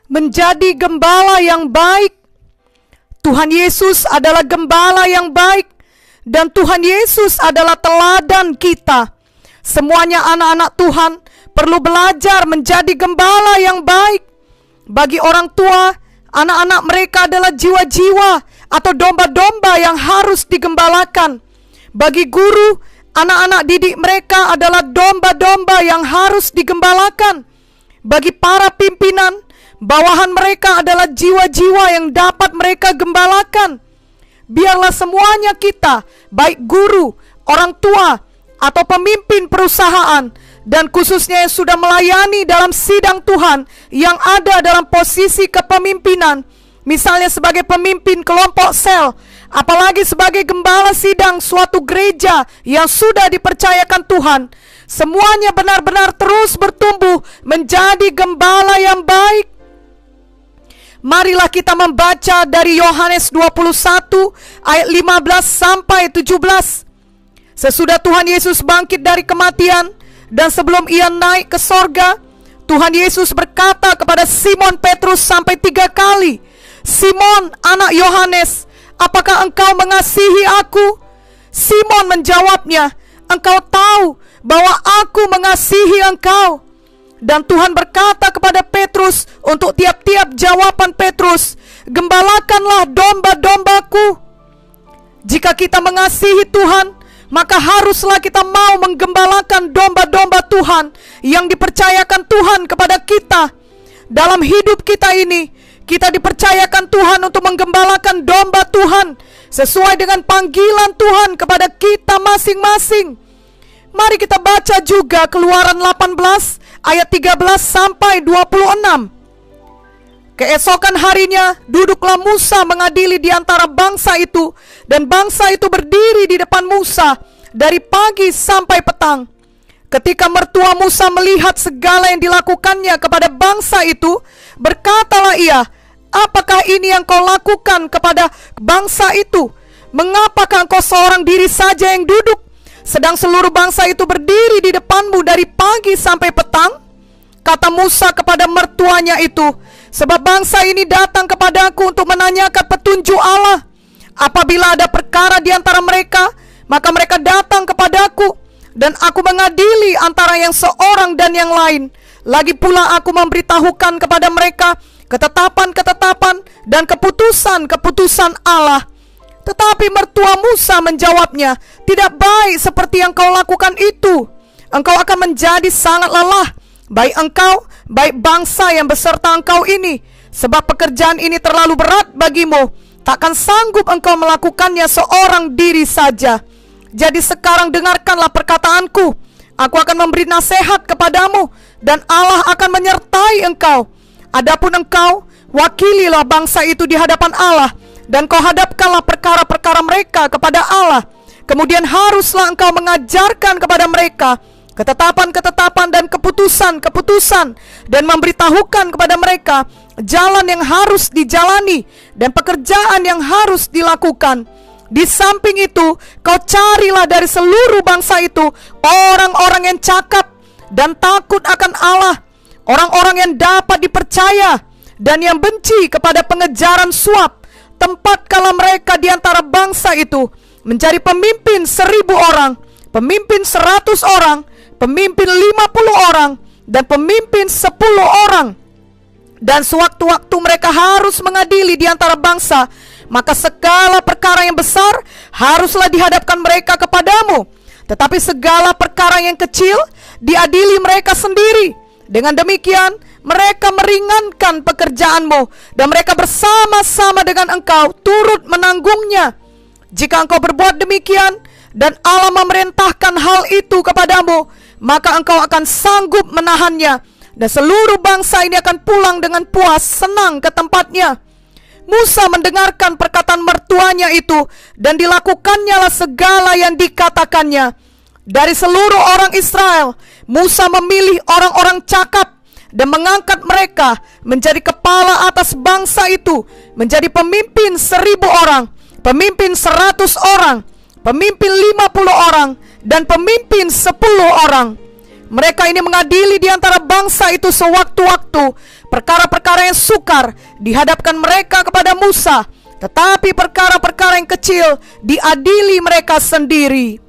menjadi gembala yang baik. Tuhan Yesus adalah gembala yang baik, dan Tuhan Yesus adalah teladan kita. Semuanya anak-anak Tuhan perlu belajar menjadi gembala yang baik. Bagi orang tua, anak-anak mereka adalah jiwa-jiwa atau domba-domba yang harus digembalakan. Bagi guru, anak-anak didik mereka adalah domba-domba yang harus digembalakan. Bagi para pimpinan, bawahan mereka adalah jiwa-jiwa yang dapat mereka gembalakan. Biarlah semuanya kita, baik guru, orang tua, atau pemimpin perusahaan, dan khususnya yang sudah melayani dalam sidang Tuhan, yang ada dalam posisi kepemimpinan, misalnya sebagai pemimpin kelompok sel, apalagi sebagai gembala sidang suatu gereja yang sudah dipercayakan Tuhan, semuanya benar-benar terus bertumbuh menjadi gembala yang baik. Marilah kita membaca dari Yohanes 21 ayat 15 sampai 17. Sesudah Tuhan Yesus bangkit dari kematian dan sebelum ia naik ke sorga, Tuhan Yesus berkata kepada Simon Petrus sampai 3 kali, "Simon, anak Yohanes, apakah engkau mengasihi aku?" Simon menjawabnya, "Engkau tahu bahwa aku mengasihi engkau." Dan Tuhan berkata kepada Petrus untuk tiap-tiap jawaban Petrus, "Gembalakanlah domba-dombaku." Jika kita mengasihi Tuhan, maka haruslah kita mau menggembalakan domba-domba Tuhan yang dipercayakan Tuhan kepada kita. Dalam hidup kita ini, kita dipercayakan Tuhan untuk menggembalakan domba Tuhan sesuai dengan panggilan Tuhan kepada kita masing-masing. Mari kita baca juga Keluaran 18 ayat 13 sampai 26. Keesokan harinya duduklah Musa mengadili di antara bangsa itu, dan bangsa itu berdiri di depan Musa dari pagi sampai petang. Ketika mertua Musa melihat segala yang dilakukannya kepada bangsa itu, berkatalah ia, "Apakah ini yang kau lakukan kepada bangsa itu? Mengapakah engkau seorang diri saja yang duduk, sedang seluruh bangsa itu berdiri di depanmu dari pagi sampai petang?" Kata Musa kepada mertuanya itu, "Sebab bangsa ini datang kepadaku untuk menanyakan petunjuk Allah. Apabila ada perkara di antara mereka, maka mereka datang kepadaku, dan aku mengadili antara yang seorang dan yang lain. Lagi pula aku memberitahukan kepada mereka ketetapan-ketetapan dan keputusan-keputusan Allah." Tetapi mertua Musa menjawabnya, "Tidak baik seperti yang kau lakukan itu. Engkau akan menjadi sangat lelah, baik engkau, baik bangsa yang beserta engkau ini. Sebab pekerjaan ini terlalu berat bagimu. Takkan sanggup engkau melakukannya seorang diri saja. Jadi sekarang dengarkanlah perkataanku. Aku akan memberi nasihat kepadamu, dan Allah akan menyertai engkau. Adapun engkau, wakililah bangsa itu di hadapan Allah, dan kau hadapkanlah perkara-perkara mereka kepada Allah. Kemudian haruslah engkau mengajarkan kepada mereka ketetapan-ketetapan dan keputusan-keputusan, dan memberitahukan kepada mereka jalan yang harus dijalani dan pekerjaan yang harus dilakukan. Di samping itu, kau carilah dari seluruh bangsa itu orang-orang yang cakap dan takut akan Allah, orang-orang yang dapat dipercaya dan yang benci kepada pengejaran suap. Tempatkanlah mereka di antara bangsa itu menjadi pemimpin 1.000 orang, pemimpin 100 orang, pemimpin 50 orang, dan pemimpin 10 orang. Dan sewaktu-waktu mereka harus mengadili di antara bangsa, maka segala perkara yang besar haruslah dihadapkan mereka kepadamu. Tetapi segala perkara yang kecil diadili mereka sendiri. Dengan demikian mereka meringankan pekerjaanmu, dan mereka bersama-sama dengan engkau turut menanggungnya. Jika engkau berbuat demikian, dan Allah memerintahkan hal itu kepadamu, maka engkau akan sanggup menahannya, dan seluruh bangsa ini akan pulang dengan puas senang ke tempatnya." Musa mendengarkan perkataan mertuanya itu, dan dilakukannya lah segala yang dikatakannya. Dari seluruh orang Israel, Musa memilih orang-orang cakap dan mengangkat mereka menjadi kepala atas bangsa itu, menjadi pemimpin 1.000 orang, pemimpin 100 orang, pemimpin 50 orang, dan pemimpin 10 orang. Mereka ini mengadili di antara bangsa itu sewaktu-waktu. Perkara-perkara yang sukar dihadapkan mereka kepada Musa, tetapi perkara-perkara yang kecil diadili mereka sendiri.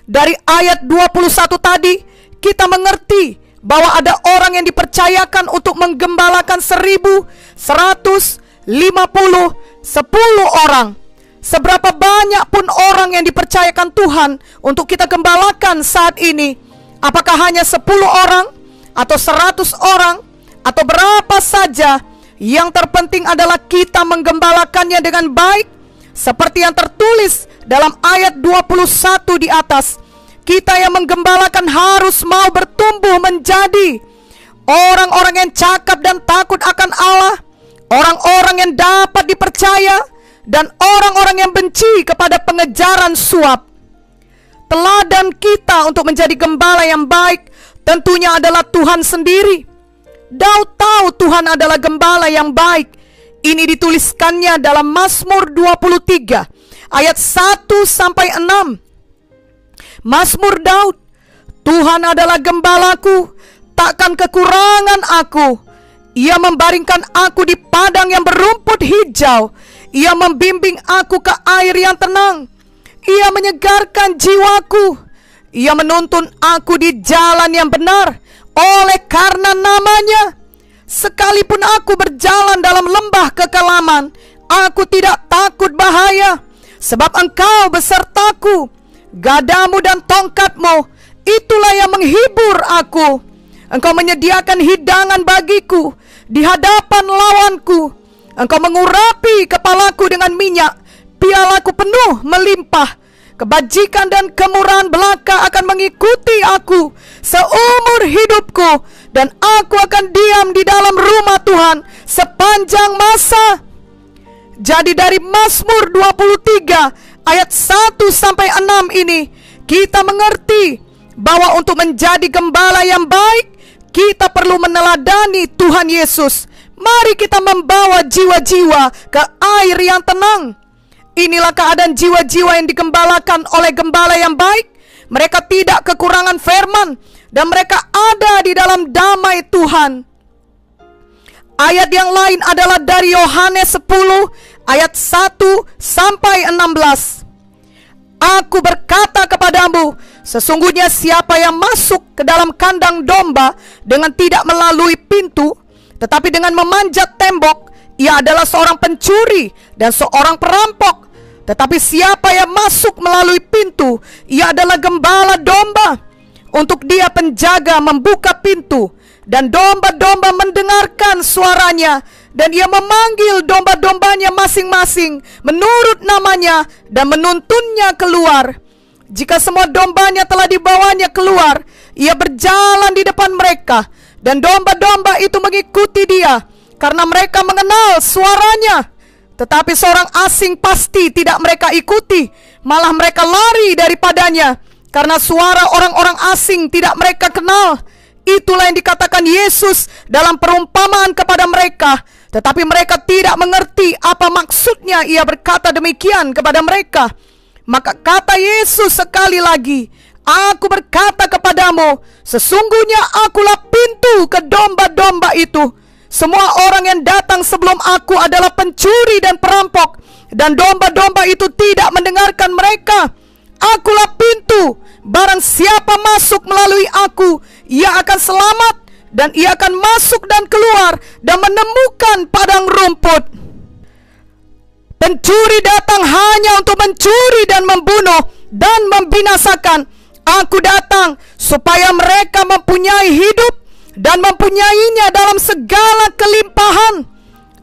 Dari ayat 21 tadi, kita mengerti bahwa ada orang yang dipercayakan untuk menggembalakan 1.150 10 orang. Seberapa banyak pun orang yang dipercayakan Tuhan untuk kita gembalakan saat ini, apakah hanya 10 orang atau 100 orang atau berapa saja, yang terpenting adalah kita menggembalakannya dengan baik. Seperti yang tertulis dalam ayat 21 di atas, kita yang menggembalakan harus mau bertumbuh menjadi orang-orang yang cakap dan takut akan Allah, orang-orang yang dapat dipercaya, dan orang-orang yang benci kepada pengejaran suap. Teladan kita untuk menjadi gembala yang baik tentunya adalah Tuhan sendiri. Daud tahu Tuhan adalah gembala yang baik. Ini dituliskannya dalam Mazmur 23 ayat 1-6. Mazmur Daud, Tuhan adalah gembalaku, takkan kekurangan aku. Ia membaringkan aku di padang yang berumput hijau. Ia membimbing aku ke air yang tenang. Ia menyegarkan jiwaku. Ia menuntun aku di jalan yang benar oleh karena namanya. Sekalipun aku berjalan dalam lembah kekelaman, aku tidak takut bahaya, sebab Engkau besertaku. Gadamu dan tongkatmu, itulah yang menghibur aku. Engkau menyediakan hidangan bagiku di hadapan lawanku. Engkau mengurapi kepalaku dengan minyak, pialaku penuh melimpah. Kebajikan dan kemurahan belaka akan mengikuti aku seumur hidupku, dan aku akan diam di dalam rumah Tuhan sepanjang masa. Jadi dari Mazmur 23 ayat 1-6 ini, kita mengerti bahwa untuk menjadi gembala yang baik, kita perlu meneladani Tuhan Yesus. Mari kita membawa jiwa-jiwa ke air yang tenang. Inilah keadaan jiwa-jiwa yang digembalakan oleh gembala yang baik. Mereka tidak kekurangan firman, dan mereka ada di dalam damai Tuhan. Ayat yang lain adalah dari Yohanes 10 ayat 1-16. Aku berkata kepadamu, sesungguhnya siapa yang masuk ke dalam kandang domba dengan tidak melalui pintu, tetapi dengan memanjat tembok, ia adalah seorang pencuri dan seorang perampok. Tetapi siapa yang masuk melalui pintu, ia adalah gembala domba. Untuk dia penjaga membuka pintu, dan domba-domba mendengarkan suaranya, dan ia memanggil domba-dombanya masing-masing menurut namanya, dan menuntunnya keluar. Jika semua dombanya telah dibawanya keluar, ia berjalan di depan mereka, dan domba-domba itu mengikuti dia, karena mereka mengenal suaranya. Tetapi seorang asing pasti tidak mereka ikuti, malah mereka lari daripadanya, karena suara orang-orang asing tidak mereka kenal. Itulah yang dikatakan Yesus dalam perumpamaan kepada mereka, tetapi mereka tidak mengerti apa maksudnya ia berkata demikian kepada mereka. Maka kata Yesus sekali lagi, aku berkata kepadamu, sesungguhnya akulah pintu ke domba-domba itu. Semua orang yang datang sebelum aku adalah pencuri dan perampok, dan domba-domba itu tidak mendengarkan mereka. Akulah pintu, barang siapa masuk melalui aku, ia akan selamat, dan ia akan masuk dan keluar dan menemukan padang rumput. Pencuri datang hanya untuk mencuri dan membunuh dan membinasakan. Aku datang supaya mereka mempunyai hidup dan mempunyainya dalam segala kelimpahan.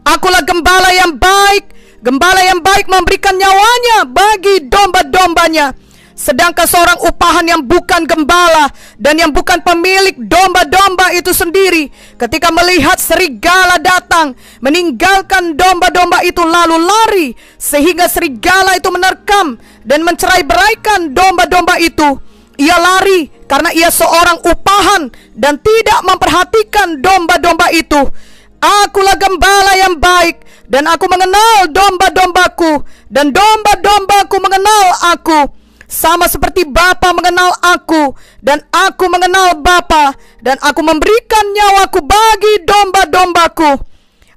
Akulah gembala yang baik. Gembala yang baik memberikan nyawanya bagi domba-dombanya. Sedangkan seorang upahan yang bukan gembala dan yang bukan pemilik domba-domba itu sendiri, ketika melihat serigala datang, meninggalkan domba-domba itu lalu lari, sehingga serigala itu menerkam dan mencerai-beraikan domba-domba itu. Ia lari karena ia seorang upahan dan tidak memperhatikan domba-domba itu. Akulah gembala yang baik, dan aku mengenal domba-dombaku, dan domba-dombaku mengenal aku. sama seperti Bapa mengenal aku dan aku mengenal Bapa, dan aku memberikan nyawaku bagi domba-dombaku.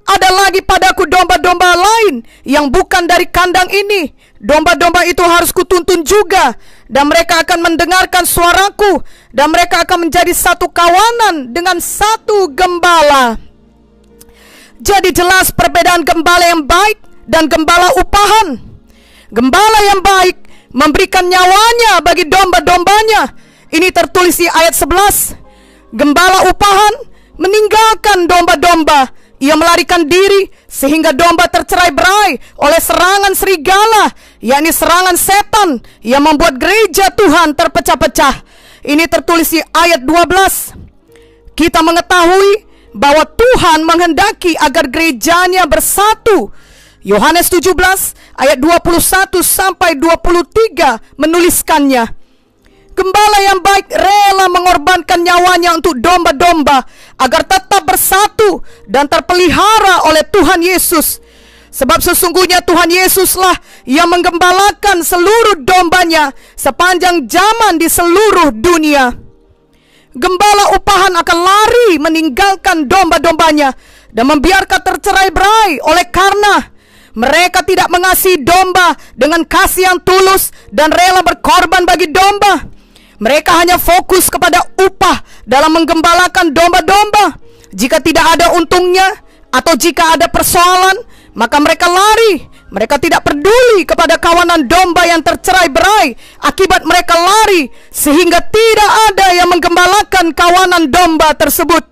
Ada lagi padaku domba-domba lain yang bukan dari kandang ini. Domba-domba itu harus kutuntun juga, dan mereka akan mendengarkan suaraku, dan mereka akan menjadi satu kawanan dengan satu gembala. Jadi jelas perbedaan gembala yang baik dan gembala upahan. Gembala yang baik memberikan nyawanya bagi domba-dombanya. Ini tertulis di ayat 11. Gembala upahan meninggalkan domba-domba. Ia melarikan diri sehingga domba tercerai-berai oleh serangan serigala, yakni serangan setan yang membuat gereja Tuhan terpecah-pecah. Ini tertulis di ayat 12. Kita mengetahui bahwa Tuhan menghendaki agar gerejanya bersatu. Yohanes 17 ayat 21 sampai 23 menuliskannya. Gembala yang baik rela mengorbankan nyawanya untuk domba-domba agar tetap bersatu dan terpelihara oleh Tuhan Yesus. Sebab sesungguhnya Tuhan Yesuslah yang menggembalakan seluruh dombanya sepanjang zaman di seluruh dunia. Gembala upahan akan lari meninggalkan domba-dombanya dan membiarkan tercerai-berai oleh karena mereka tidak mengasihi domba dengan kasih yang tulus dan rela berkorban bagi domba. Mereka hanya fokus kepada upah dalam menggembalakan domba-domba. Jika tidak ada untungnya atau jika ada persoalan, maka mereka lari. Mereka tidak peduli kepada kawanan domba yang tercerai-berai akibat mereka lari, sehingga tidak ada yang menggembalakan kawanan domba tersebut.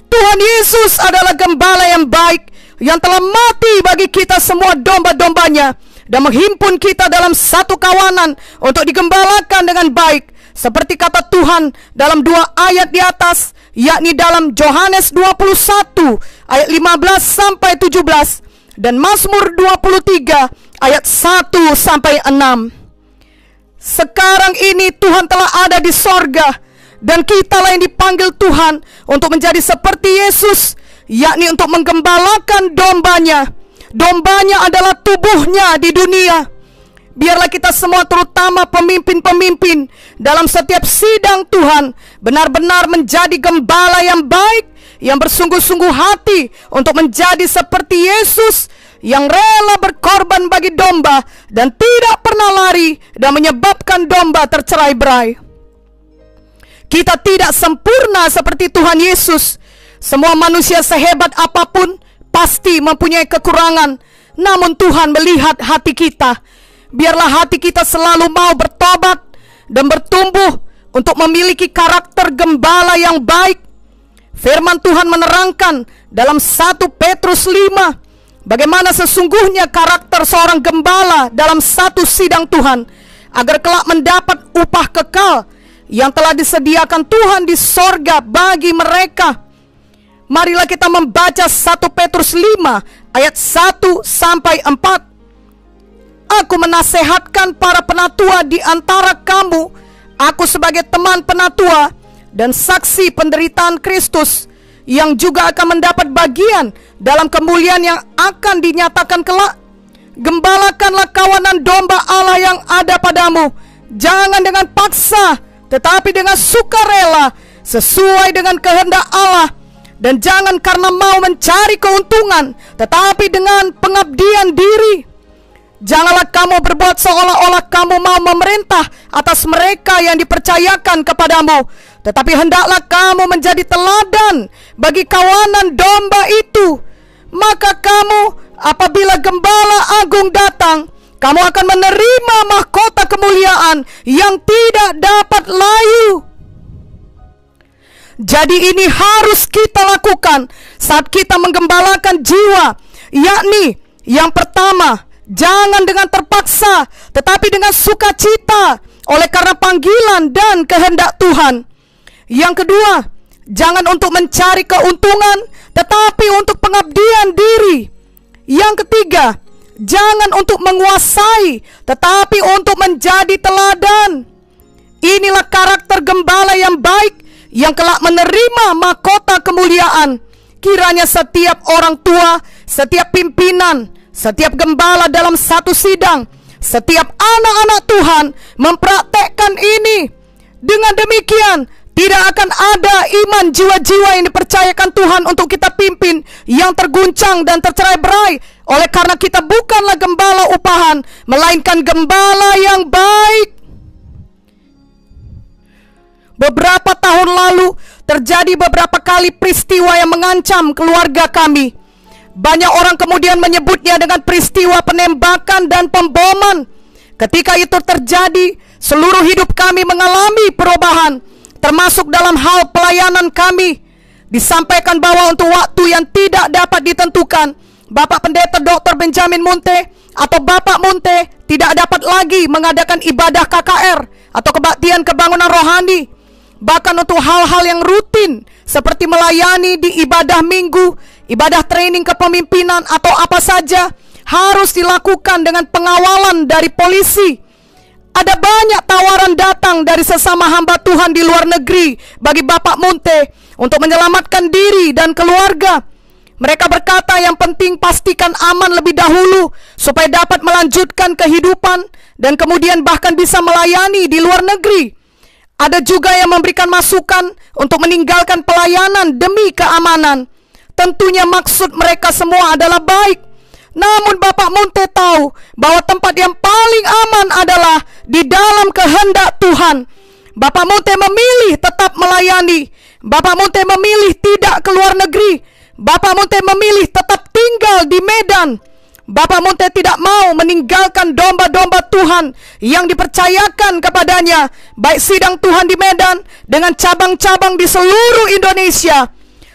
Tuhan Yesus adalah gembala yang baik yang telah mati bagi kita semua domba-dombanya dan menghimpun kita dalam satu kawanan untuk digembalakan dengan baik. Seperti kata Tuhan dalam 2 ayat di atas, yakni dalam Yohanes 21 ayat 15 sampai 17 dan Mazmur 23 ayat 1 sampai 6. Sekarang ini Tuhan telah ada di sorga, dan kitalah yang dipanggil Tuhan untuk menjadi seperti Yesus, yakni untuk menggembalakan dombanya. Dombanya adalah tubuhnya di dunia. Biarlah kita semua, terutama pemimpin-pemimpin dalam setiap sidang Tuhan, benar-benar menjadi gembala yang baik, yang bersungguh-sungguh hati untuk menjadi seperti Yesus, yang rela berkorban bagi domba dan tidak pernah lari dan menyebabkan domba tercerai-berai. Kita tidak sempurna seperti Tuhan Yesus. Semua manusia sehebat apapun pasti mempunyai kekurangan, namun Tuhan melihat hati kita. Biarlah hati kita selalu mau bertobat dan bertumbuh untuk memiliki karakter gembala yang baik. Firman Tuhan menerangkan dalam 1 Petrus 5 bagaimana sesungguhnya karakter seorang gembala dalam satu sidang Tuhan, agar kelak mendapat upah kekal yang telah disediakan Tuhan di sorga bagi mereka. Marilah kita membaca 1 Petrus 5 ayat 1 sampai 4. Aku menasehatkan para penatua di antara kamu, aku sebagai teman penatua dan saksi penderitaan Kristus, yang juga akan mendapat bagian dalam kemuliaan yang akan dinyatakan kelak. Gembalakanlah kawanan domba Allah yang ada padamu, jangan dengan paksa, tetapi dengan sukarela, sesuai dengan kehendak Allah. Dan jangan karena mau mencari keuntungan, tetapi dengan pengabdian diri. Janganlah kamu berbuat seolah-olah kamu mau memerintah atas mereka yang dipercayakan kepadamu, tetapi hendaklah kamu menjadi teladan bagi kawanan domba itu. Maka kamu, apabila Gembala Agung datang, kamu akan menerima mahkota kemuliaan yang tidak dapat layu. Jadi ini harus kita lakukan saat kita menggembalakan jiwa, yakni yang pertama, jangan dengan terpaksa, tetapi dengan sukacita oleh karena panggilan dan kehendak Tuhan. Yang kedua, jangan untuk mencari keuntungan, tetapi untuk pengabdian diri. Yang ketiga, jangan untuk menguasai, tetapi untuk menjadi teladan. Inilah karakter gembala yang baik, yang kelak menerima mahkota kemuliaan. Kiranya setiap orang tua, setiap pimpinan, setiap gembala dalam satu sidang, setiap anak-anak Tuhan mempraktekkan ini. Dengan demikian, tidak akan ada iman jiwa-jiwa yang dipercayakan Tuhan untuk kita pimpin yang terguncang dan tercerai-berai, oleh karena kita bukanlah gembala upahan, melainkan gembala yang baik. Beberapa tahun lalu terjadi beberapa kali peristiwa yang mengancam keluarga kami. Banyak orang kemudian menyebutnya dengan peristiwa penembakan dan pemboman. Ketika itu terjadi, seluruh hidup kami mengalami perubahan, termasuk dalam hal pelayanan kami. Disampaikan bahwa untuk waktu yang tidak dapat ditentukan, Bapak Pendeta Dr. Benjamin Munte atau Bapak Munte tidak dapat lagi mengadakan ibadah KKR atau kebaktian kebangunan rohani. Bahkan untuk hal-hal yang rutin seperti melayani di ibadah minggu, ibadah training kepemimpinan atau apa saja harus dilakukan dengan pengawalan dari polisi. Ada banyak tawaran datang dari sesama hamba Tuhan di luar negeri bagi Bapak Munte untuk menyelamatkan diri dan keluarga. Mereka berkata yang penting pastikan aman lebih dahulu supaya dapat melanjutkan kehidupan dan kemudian bahkan bisa melayani di luar negeri. Ada juga yang memberikan masukan untuk meninggalkan pelayanan demi keamanan. Tentunya maksud mereka semua adalah baik. Namun Bapak Munte tahu bahwa tempat yang paling aman adalah di dalam kehendak Tuhan. Bapak Munte memilih tetap melayani. Bapak Munte memilih tidak keluar negeri. Bapak Munte memilih tetap tinggal di Medan. Bapak Munte tidak mau meninggalkan domba-domba Tuhan yang dipercayakan kepadanya, baik sidang Tuhan di Medan dengan cabang-cabang di seluruh Indonesia.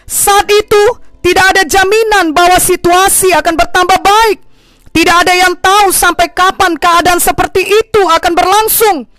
Saat itu tidak ada jaminan bahwa situasi akan bertambah baik. Tidak ada yang tahu sampai kapan keadaan seperti itu akan berlangsung.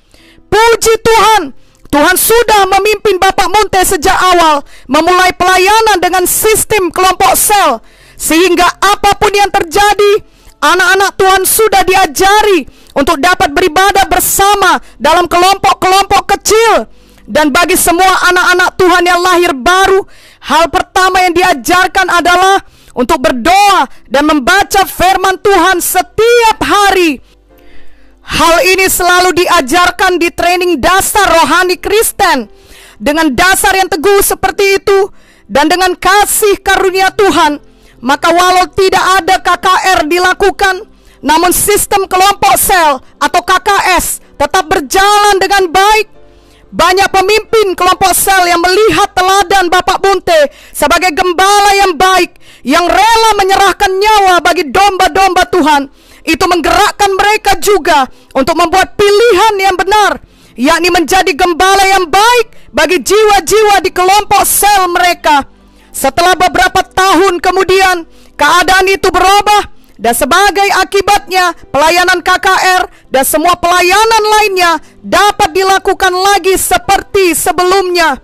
Puji Tuhan, Tuhan sudah memimpin Bapak Munte sejak awal memulai pelayanan dengan sistem kelompok sel, sehingga apapun yang terjadi, anak-anak Tuhan sudah diajari untuk dapat beribadah bersama dalam kelompok-kelompok kecil. Dan bagi semua anak-anak Tuhan yang lahir baru, hal pertama yang diajarkan adalah untuk berdoa dan membaca firman Tuhan setiap hari. Hal ini selalu diajarkan di training dasar rohani Kristen. Dengan dasar yang teguh seperti itu dan dengan kasih karunia Tuhan, maka walau tidak ada KKR dilakukan, namun sistem kelompok sel atau KKS tetap berjalan dengan baik. Banyak pemimpin kelompok sel yang melihat teladan Bapak Munte sebagai gembala yang baik, yang rela menyerahkan nyawa bagi domba-domba Tuhan. Itu menggerakkan mereka juga untuk membuat pilihan yang benar, yakni menjadi gembala yang baik bagi jiwa-jiwa di kelompok sel mereka. Setelah beberapa tahun kemudian, keadaan itu berubah, dan sebagai akibatnya pelayanan KKR dan semua pelayanan lainnya dapat dilakukan lagi seperti sebelumnya.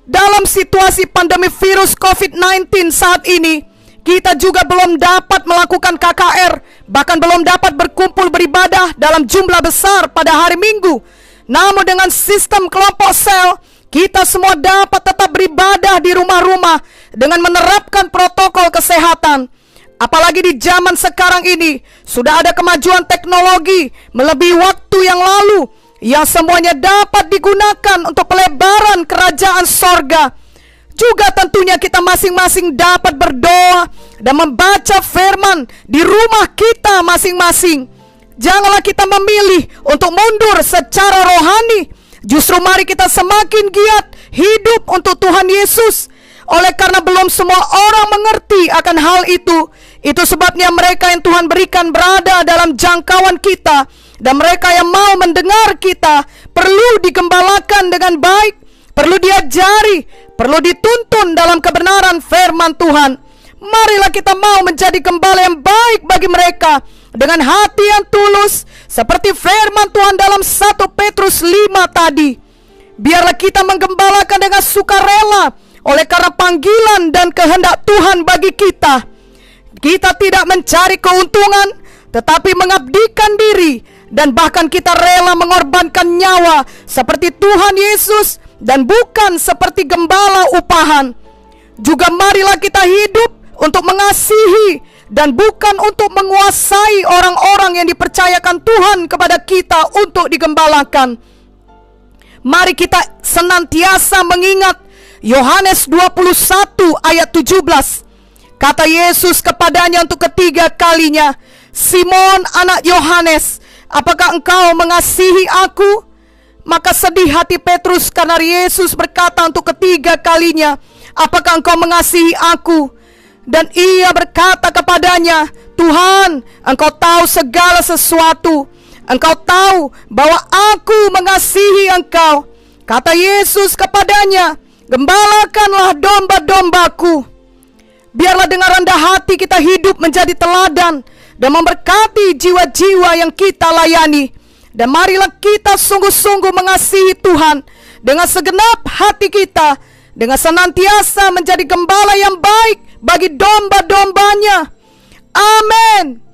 Dalam situasi pandemi virus COVID-19 saat ini, kita juga belum dapat melakukan KKR, bahkan belum dapat berkumpul beribadah dalam jumlah besar pada hari Minggu. Namun dengan sistem kelompok sel, kita semua dapat tetap beribadah di rumah-rumah dengan menerapkan protokol kesehatan. Apalagi di zaman sekarang ini, sudah ada kemajuan teknologi melebihi waktu yang lalu, yang semuanya dapat digunakan untuk pelebaran kerajaan sorga. Juga tentunya kita masing-masing dapat berdoa dan membaca firman di rumah kita masing-masing. Janganlah kita memilih untuk mundur secara rohani. Justru mari kita semakin giat hidup untuk Tuhan Yesus. Oleh karena belum semua orang mengerti akan hal itu. Itu sebabnya mereka yang Tuhan berikan berada dalam jangkauan kita, dan mereka yang mau mendengar kita perlu digembalakan dengan baik, perlu diajari, perlu dituntun dalam kebenaran firman Tuhan. Marilah kita mau menjadi gembala yang baik bagi mereka dengan hati yang tulus, seperti firman Tuhan dalam 1 Petrus 5 tadi. Biarlah kita menggembalakan dengan sukarela oleh karena panggilan dan kehendak Tuhan bagi kita. Kita tidak mencari keuntungan, tetapi mengabdikan diri, dan bahkan kita rela mengorbankan nyawa seperti Tuhan Yesus dan bukan seperti gembala upahan. Juga marilah kita hidup untuk mengasihi dan bukan untuk menguasai orang-orang yang dipercayakan Tuhan kepada kita untuk digembalakan. Mari kita senantiasa mengingat Yohanes 21 ayat 17. Kata Yesus kepadanya untuk ketiga kalinya, "Simon anak Yohanes, apakah engkau mengasihi aku?" Maka sedih hati Petrus karena Yesus berkata untuk ketiga kalinya, "Apakah engkau mengasihi aku?" Dan ia berkata kepadanya, "Tuhan, engkau tahu segala sesuatu. Engkau tahu bahwa aku mengasihi engkau." Kata Yesus kepadanya, "Gembalakanlah domba-dombaku." Biarlah dengan rendah hati kita hidup menjadi teladan dan memberkati jiwa-jiwa yang kita layani. Dan marilah kita sungguh-sungguh mengasihi Tuhan dengan segenap hati kita, dengan senantiasa menjadi gembala yang baik bagi domba-dombanya. Amin.